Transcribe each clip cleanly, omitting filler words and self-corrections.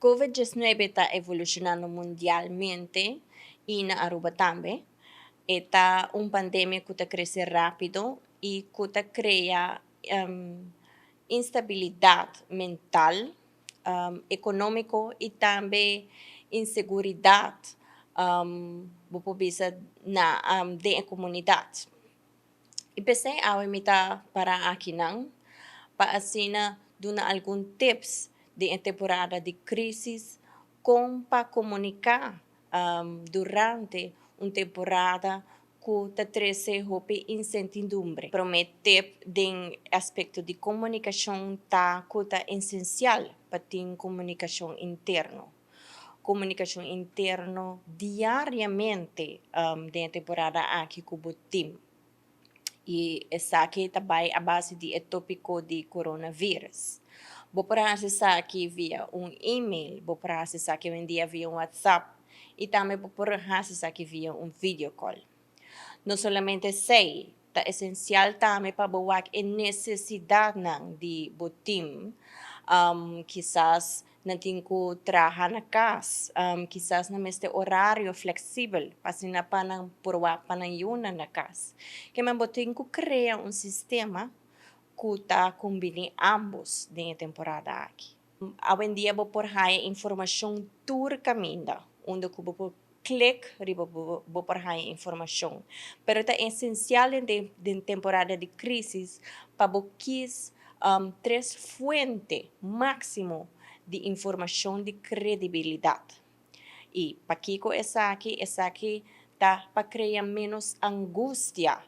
COVID-19 está evolucionando mundialmente y en Aruba también. Está una pandemia que crece rápido y que crea instabilidad mental, económico y también inseguridad de la comunidad. Y pensé a imitar para aquí para así dar algún tips de temporada de crisis como para comunicar durante una temporada que te trece incertidumbre. Promete de aspecto de comunicación que é essencial para ter comunicação interno. Comunicação interno diariamente da temporada aqui com o time. E essa aqui também a base de tópico de coronavírus. Vou para acessar aqui via um e-mail, vou para acessar aqui um dia via um WhatsApp e também vou para acessar aqui via um video call. Não somente sei, é essencial também para boa a necessidade de botim, quizás não tem que trabalhar na casa, quizás não este horário flexível, para não para provar para não na casa. Que man botim que criar um sistema que está combinando ambos na temporada aqui. Hoje em dia vou por aí informação tour caminho, onde que vou click riba vou por aí informação. Pero é essencial em temporada de crise para buscar três fuentes máximo de informação de credibilidade. E para que essa aqui tá para criar menos angústia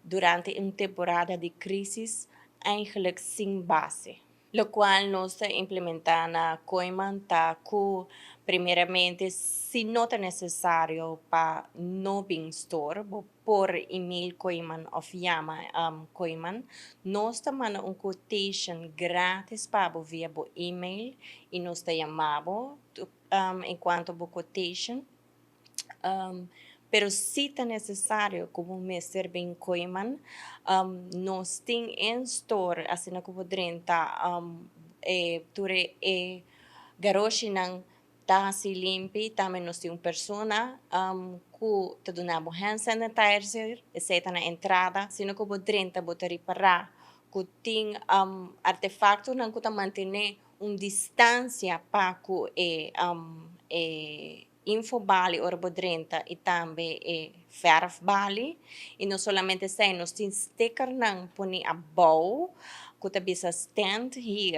durante uma temporada de crise, eigenlijk sem base. Lo cual nós está implementando na Coiman tá que primeiramente se não é necessário para no Bing Store por email Coiman ou llama Coiman, nós está mandando um quotation grátis para via email e nós está chamando enquanto quotation. Pero se está necessário, como me serve em Coiman, nós temos em store, assim como drenta, ture garoshi ng tasi limpi, também nós temos persona, que te donamos hand sanitizer, exceto na entrada, sino como drenta botari para, que tem artefacto nang que manter distância para que infobali orbodrenta e também verfbali e não somente sei nós temos sticker nang poni a bow que bisa stand here